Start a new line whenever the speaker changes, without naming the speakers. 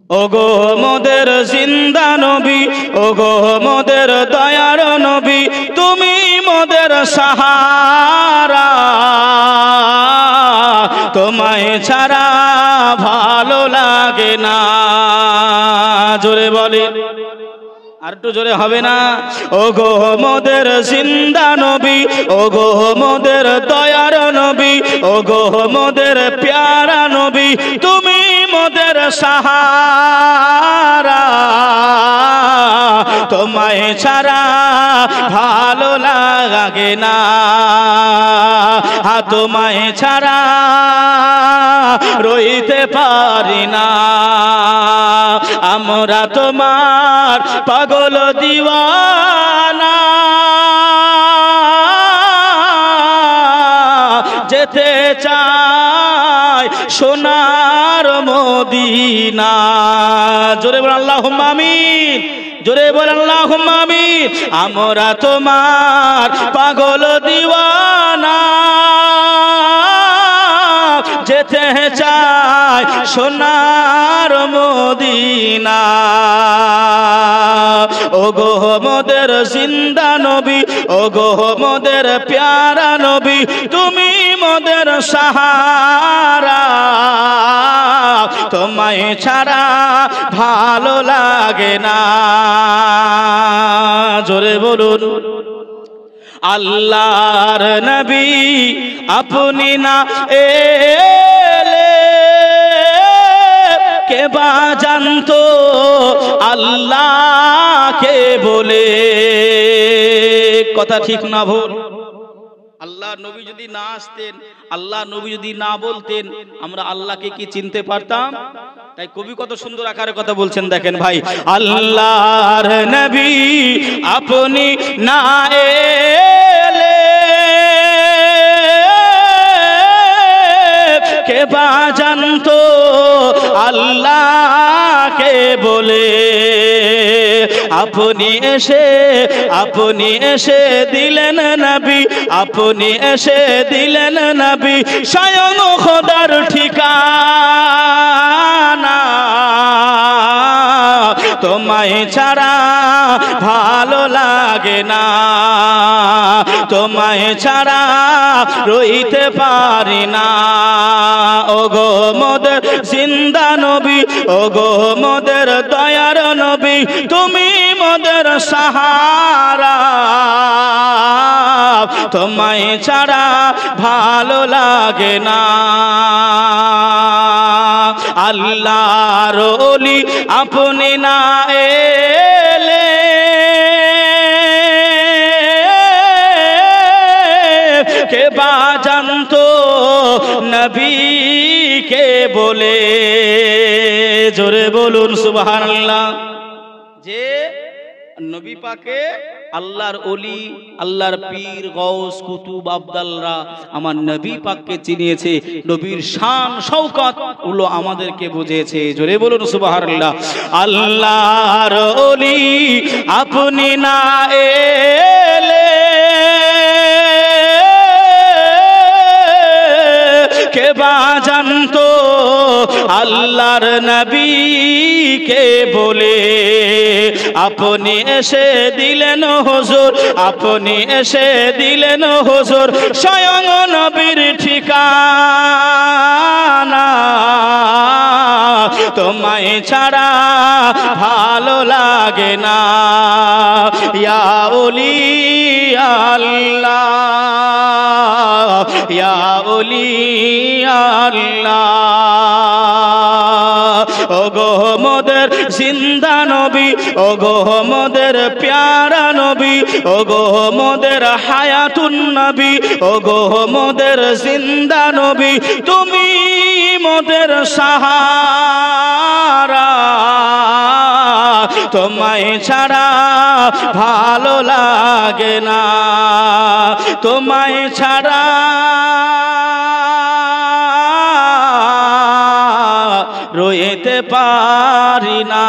ওগো মোদের জিন্দা নবী, ওগো মোদের দয়ার নবী, তুমি মোদের সাহারা, তোমায় ছাড়া ভালো লাগে না। জোরে বলে, আর একটু জোরে হবে না? ওগো মোদের জিন্দা নবী, ওগো মোদের দয়ার নবী, ওগো মোদের প্যারা নবী, তুমি মোদের সাহারা, তোমায় ছাড়া ভালো লাগে না, তোমায় ছাড়া রইতে পারি না। আমরা তোমার পাগল দিওয়ানা, যেতে চাই সোনার মদিনা। জোরে বল আল্লাহুম্মা আমিন, জোরে বল আল্লাহুম্মা আমিন। আমরা তোমার পাগল দিওয়ানা, যেতে চাই সোনার মদিনা। ওগো মোদের জিন্দা নবী, ওগো মোদের প্যারা নবী, তুমি মোদের সাহারা, তোমায় ছাড়া ভালো লাগে না। জোরে বলুন, আল্লাহর নবী আপনি না এলে কে বা জানতো আল্লাহকে বলে। কথা ঠিক না ভুল? আল্লাহ নবী যদি না আসতেন, আল্লাহ নবী যদি না বলতেন, আমরা আল্লাহকে কি চিনতে পারতাম? তাই কবি কত সুন্দর আকারে কথা বলছেন, দেখেন ভাই। আল্লাহর নবী আপনি না এলে কে বা জানতো আল্লাহকে বলে। আপনি এসে দিলেন নবী, আপনি এসে দিলেন নবী, স্বয়ং খোদার ঠিকানা। তোমায় ছাড়া ভালো লাগে না, তোমায় ছাড়া রইতে পারি না। ওগো মোদের জিন্দা নবী, ওগো মোদের দয়ার নবী, তুমি মোদের সাহারা, তোমায় ছাড়া ভালো লাগে না। আল্লাহর ওলি আপনি না এলে কে বা জানতো নবীকে বলে। জোরে বলুন সুবহানাল্লাহ। যে নবী পাকে আল্লাহর ওলি, আল্লাহর পীর, গৌস, কুতুব, আবদালরা আমার নবী পাককে চিনিয়েছে, নবীর শান শওকত গুলো আমাদেরকে বুঝিয়েছে। জোরে বলুন সুবহানাল্লাহ। আল্লাহর ওলি আপনি না এলে কে বা জানতো আল্লাহর নবীকে বলে। আপনি এসে দিলেন হুজুর, আপনি এসে দিলেন হুজুর, স্বয়ং নবীর ঠিকানা। তোমায় ছাড়া ভালো লাগে না। ইয়া ওলি আল্লাহ, ইয়া ওলি আল্লাহ। ওগো মোদের জিন্দা নবী, ওগো মোদের প্যারা নবী, ওগো মোদের হায়াতুন নবী, ওগো মোদের জিন্দা নবী, তুমি মোদের সাহারা, তোমায় ছাড়া ভালো লাগে না, তোমায় ছাড়া রইতে পারি না।